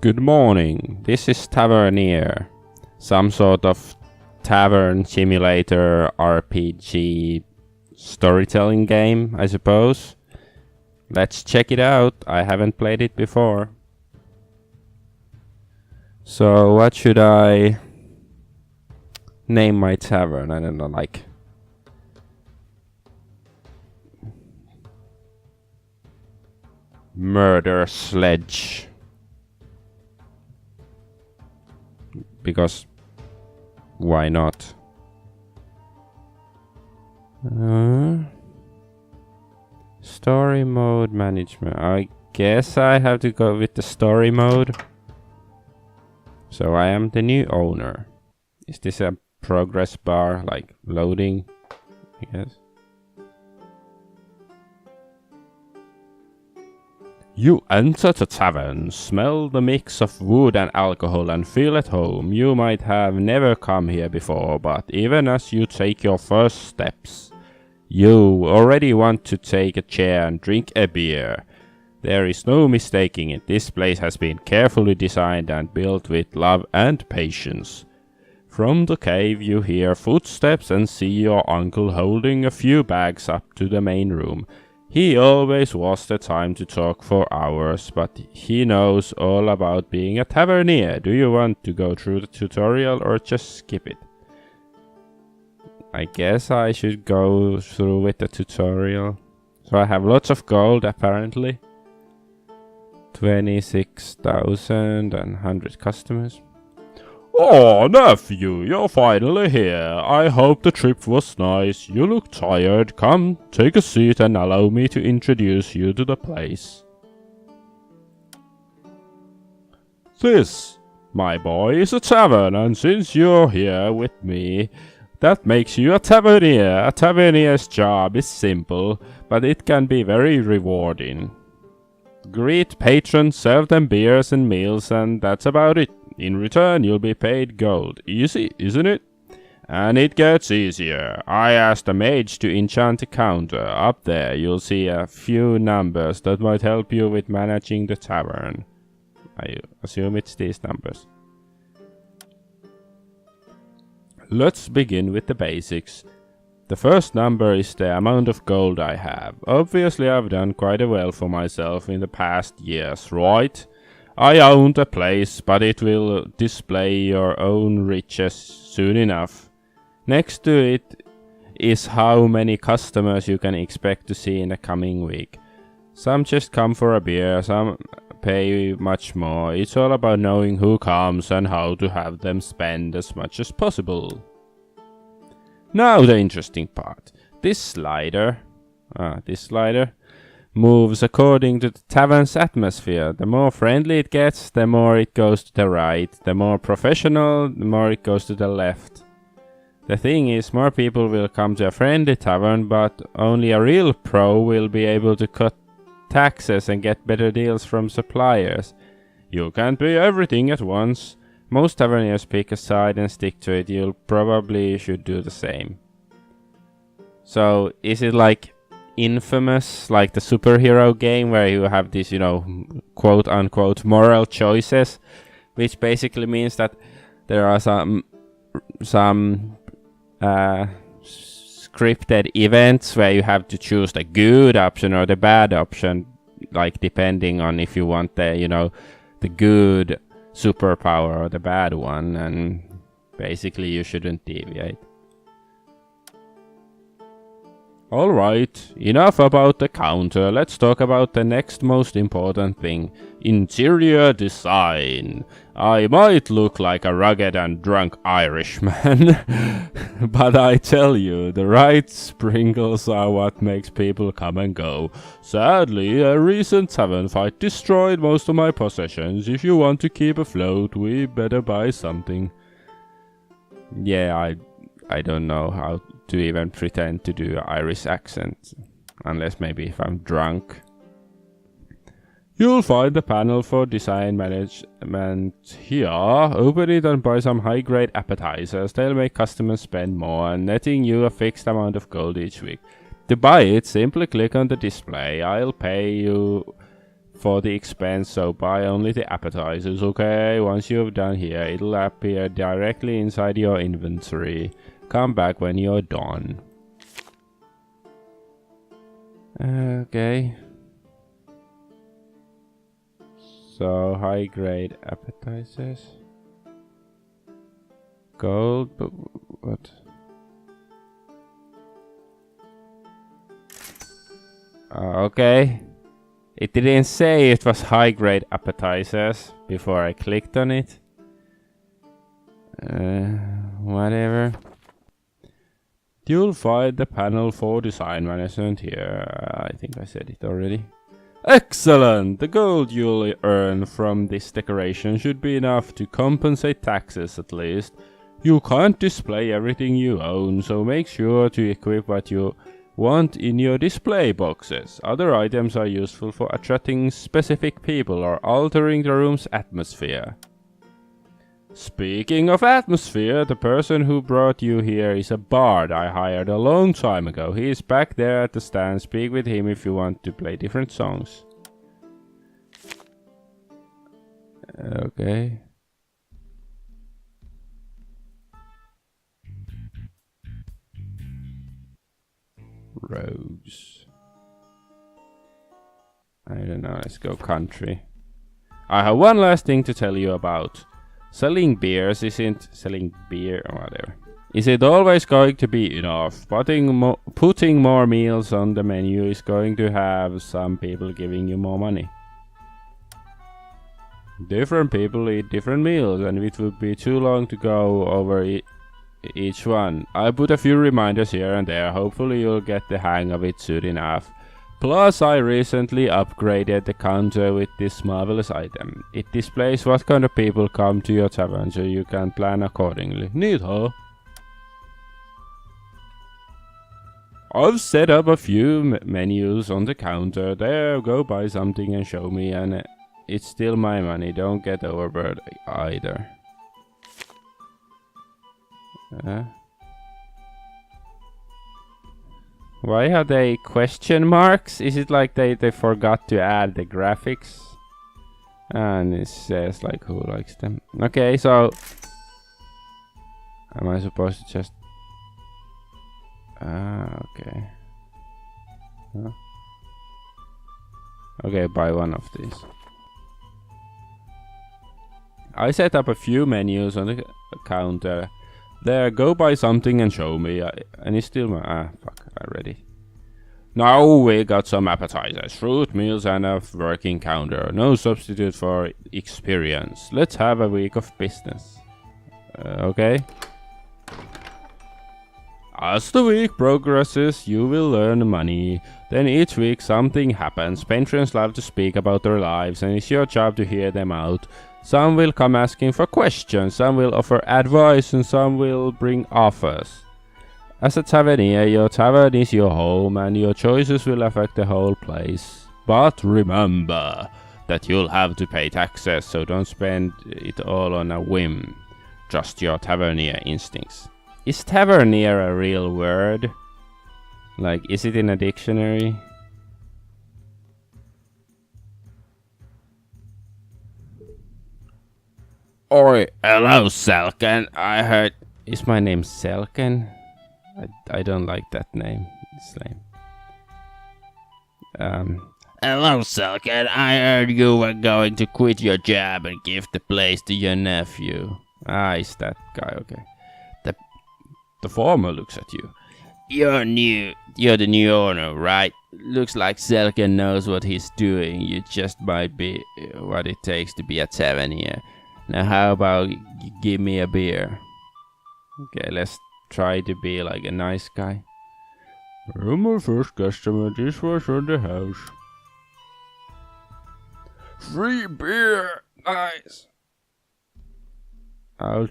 Good morning, this is Tavernier. Some sort of tavern simulator RPG storytelling game, I suppose. Let's check it out, I haven't played it before. So what should I name my tavern? I don't know, like... Murder Sledge. Because why not? Story mode management. I guess I have to go with the story mode. So I am the new owner. Is this a progress bar, like loading? I guess. You enter the tavern, smell the mix of wood and alcohol and feel at home. You might have never come here before, but even as you take your first steps, you already want to take a chair and drink a beer. There is no mistaking it. This place has been carefully designed and built with love and patience. From the cave you hear footsteps and see your uncle holding a few bags up to the main room. He always was the time to talk for hours, but he knows all about being a Tavernier. Do you want to go through the tutorial or just skip it? I guess I should go through with the tutorial. So I have lots of gold apparently. 26,000 and 100 customers. Oh, nephew, you're finally here. I hope the trip was nice. You look tired. Come, take a seat and allow me to introduce you to the place. This, my boy, is a tavern, and since you're here with me, that makes you a tavernier. A tavernier's job is simple, but it can be very rewarding. Greet patrons, serve them beers and meals, and that's about it. In return, you'll be paid gold. Easy, isn't it? And it gets easier. I asked a mage to enchant a counter. Up there, you'll see a few numbers that might help you with managing the tavern. I assume it's these numbers. Let's begin with the basics. The first number is the amount of gold I have. Obviously, I've done quite well for myself in the past years, right? I owned a place, but it will display your own riches soon enough. Next to it is how many customers you can expect to see in the coming week. Some just come for a beer, some pay much more. It's all about knowing who comes and how to have them spend as much as possible. Now the interesting part. This slider moves according to the tavern's atmosphere. The more friendly it gets, the more it goes to the right. The more professional, the more it goes to the left. The thing is, more people will come to a friendly tavern, but only a real pro will be able to cut taxes and get better deals from suppliers. You can't be everything at once. Most taverniers pick a side and stick to it. You probably should do the same. So, is it like Infamous, like the superhero game where you have these, you know, quote unquote moral choices, which basically means that there are some scripted events where you have to choose the good option or the bad option, like depending on if you want the, you know, the good superpower or the bad one, and basically you shouldn't deviate. Alright, enough about the counter, let's talk about the next most important thing. Interior design. I might look like a rugged and drunk Irishman, but I tell you, the right sprinkles are what makes people come and go. Sadly, a recent tavern fight destroyed most of my possessions. If you want to keep afloat, we better buy something. Yeah, I don't know how to even pretend to do an Irish accent, unless maybe if I'm drunk. You'll find the panel for design management here. Open it and buy some high-grade appetizers. They'll make customers spend more, and netting you a fixed amount of gold each week. To buy it, simply click on the display. I'll pay you for the expense, so buy only the appetizers, okay? Once you've done here, it'll appear directly inside your inventory. Come back when you're done. Okay. So, high grade appetizers. Gold, but what? Okay. It didn't say it was high grade appetizers before I clicked on it. Whatever. You'll find the panel for design management here. I think I said it already. Excellent! The gold you'll earn from this decoration should be enough to compensate taxes at least. You can't display everything you own, so make sure to equip what you want in your display boxes. Other items are useful for attracting specific people or altering the room's atmosphere. Speaking of atmosphere, the person who brought you here is a bard I hired a long time ago. He is back there at the stand. Speak with him if you want to play different songs. Okay. Rose. I don't know, let's go country. I have one last thing to tell you about. Selling beers isn't selling beer or whatever. Is it always going to be enough? Putting more meals on the menu is going to have some people giving you more money. Different people eat different meals, and it would be too long to go over each one. I put a few reminders here and there. Hopefully you'll get the hang of it soon enough. Plus, I recently upgraded the counter with this marvelous item. It displays what kind of people come to your tavern, so you can plan accordingly. Neat, huh? I've set up a few menus on the counter. There, go buy something and show me, and it's still my money. Don't get overboard either. Why are they question marks? Is it like they forgot to add the graphics? And it says like who likes them. Okay, so am I supposed to just okay. Huh? Okay, buy one of these. I set up a few menus on the counter. There, go buy something and show me. And it's still fuck, I read it. Now we got some appetizers, fruit, meals, and a working counter. No substitute for experience. Let's have a week of business. Okay. As the week progresses, you will earn money. Then each week something happens. Patrons love to speak about their lives, and it's your job to hear them out. Some will come asking for questions, some will offer advice, and some will bring offers. As a Tavernier, your tavern is your home, and your choices will affect the whole place. But remember that you'll have to pay taxes, so don't spend it all on a whim. Trust your Tavernier instincts. Is Tavernier a real word? Like, is it in a dictionary? Oi, hello Selken, I heard... Is my name Selken? I don't like that name. It's lame. Hello Selken, I heard you were going to quit your job and give the place to your nephew. Ah, is that guy, okay. The farmer looks at you. You're the new owner, right? Looks like Selken knows what he's doing. You just might be what it takes to be a Tavernier. Now how about you give me a beer? Okay, let's try to be like a nice guy. You're my first customer, this was on the house. Free beer! Nice! I'll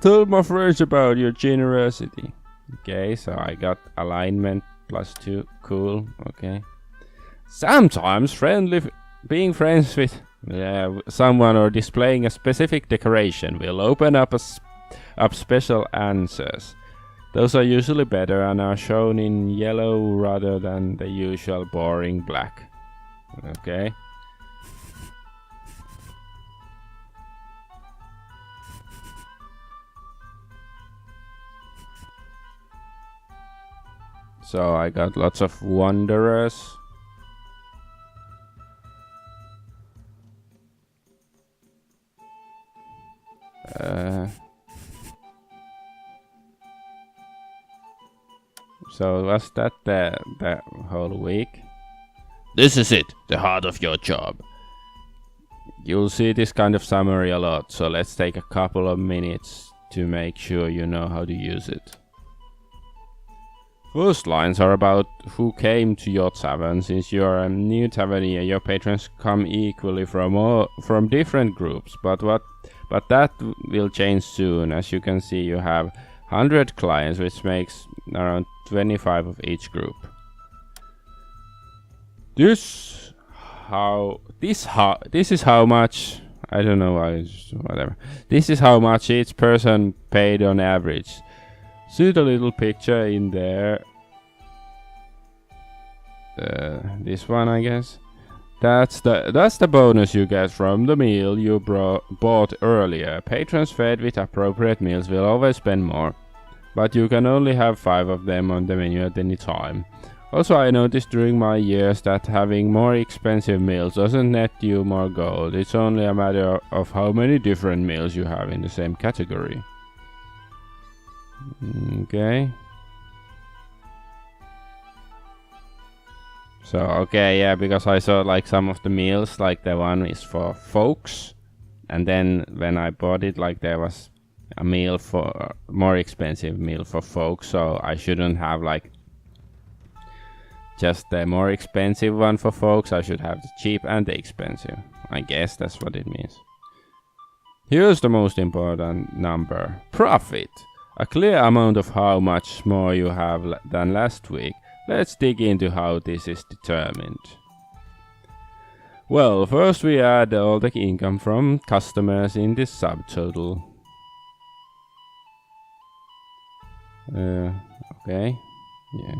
tell my friends about your generosity. Okay, so I got alignment +2. Cool, okay. Sometimes being friends with someone or displaying a specific decoration will open up special answers. Those are usually better and are shown in yellow rather than the usual boring black. Okay. So I got lots of wanderers. So was that the whole week? This is it, the heart of your job. You'll see this kind of summary a lot, so let's take a couple of minutes to make sure you know how to use it. First lines are about who came to your tavern. Since you're a new tavernier, your patrons come equally from different groups, but that will change soon. As you can see, you have 100 clients, which makes around 25 of each group. This is how much, I don't know why, whatever. This is how much each person paid on average. See the little picture in there. This one, I guess. That's the bonus you get from the meal you bought earlier. Patrons fed with appropriate meals will always spend more, but you can only have 5 of them on the menu at any time. Also, I noticed during my years that having more expensive meals doesn't net you more gold. It's only a matter of how many different meals you have in the same category. Okay. So, okay, yeah, because I saw like some of the meals, like the one is for folks, and then when I bought it, like there was a meal for more expensive meal for folks, so I shouldn't have like just the more expensive one for folks. I should have the cheap and the expensive. I guess that's what it means. Here's the most important number: profit. A clear amount of how much more you have than last week. Let's dig into how this is determined. Well, first we add all the income from customers in this subtotal. Okay, yeah,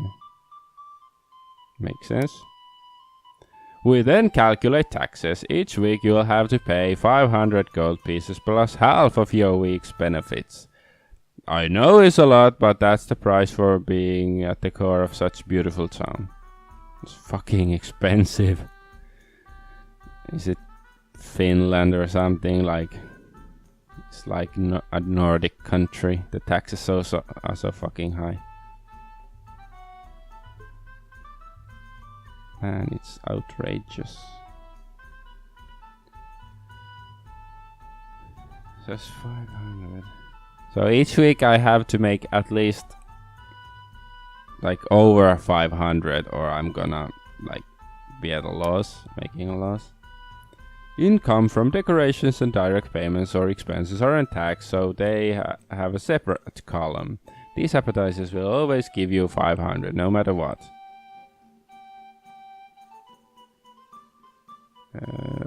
makes sense. We then calculate taxes. Each week you will have to pay 500 gold pieces plus half of your week's benefits. I know it's a lot, but that's the price for being at the core of such beautiful town. It's fucking expensive. Is it Finland or something? Like, it's like a Nordic country. The taxes are so fucking high. Man, it's outrageous. Just 500. So each week I have to make at least like over 500, or I'm gonna like be at a loss, making a loss. Income from decorations and direct payments or expenses aren't taxed, so they have a separate column. These appetizers will always give you 500, no matter what.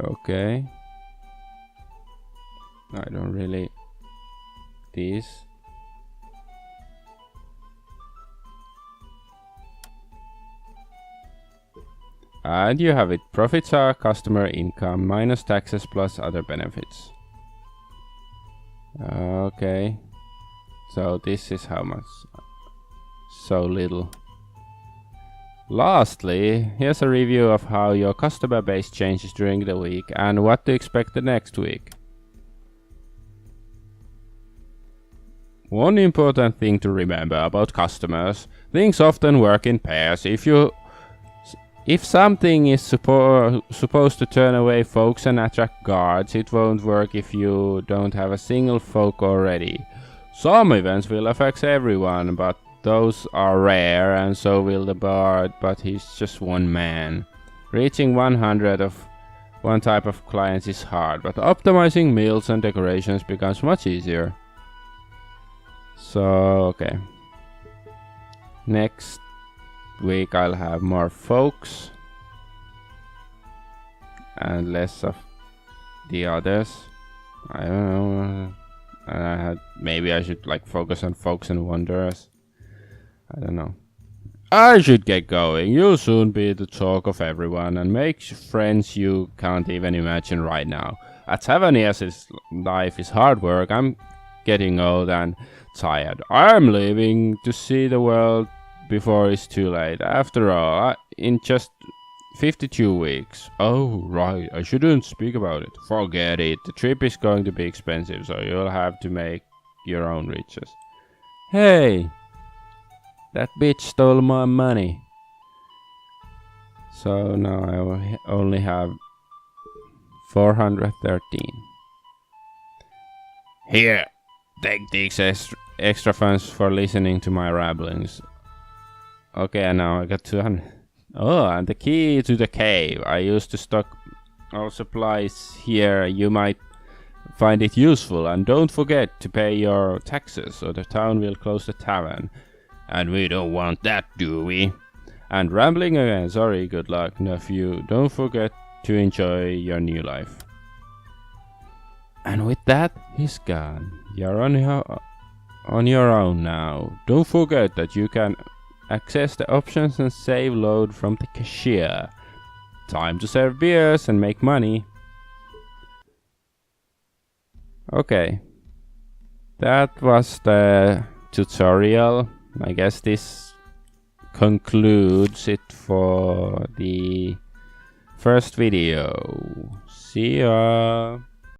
Okay. I don't really... These. And you have it. Profits are customer income minus taxes plus other benefits. Okay. So this is how much. So little. Lastly, here's a review of how your customer base changes during the week and what to expect the next week. One important thing to remember about customers: things often work in pairs. If something is supposed to turn away folks and attract guards, it won't work if you don't have a single folk already. Some events will affect everyone, but those are rare, and so will the bard, but he's just one man. Reaching 100 of one type of clients is hard, but optimizing meals and decorations becomes much easier. So, okay. Next week I'll have more folks and less of the others. I don't know. And maybe I should like focus on folks and wanderers. I don't know. I should get going. You'll soon be the talk of everyone and make friends you can't even imagine right now. A Tavernier's life is hard work. I'm getting old and tired. I'm leaving to see the world before it's too late. After all, in just 52 weeks. Oh, right, I shouldn't speak about it. Forget it. The trip is going to be expensive, so you'll have to make your own riches. Hey! That bitch stole my money. So now I only have 413. Here, take these extra funds for listening to my ramblings. Okay, and now I got 200. Oh, and the key to the cave. I used to stock all supplies here. You might find it useful, and don't forget to pay your taxes, or the town will close the tavern. And we don't want that, do we? And rambling again. Sorry, good luck, nephew. Don't forget to enjoy your new life. And with that, he's gone. You're on your own now. Don't forget that you can access the options and save load from the cashier. Time to serve beers and make money. Okay. That was the tutorial. I guess this concludes it for the first video. See ya!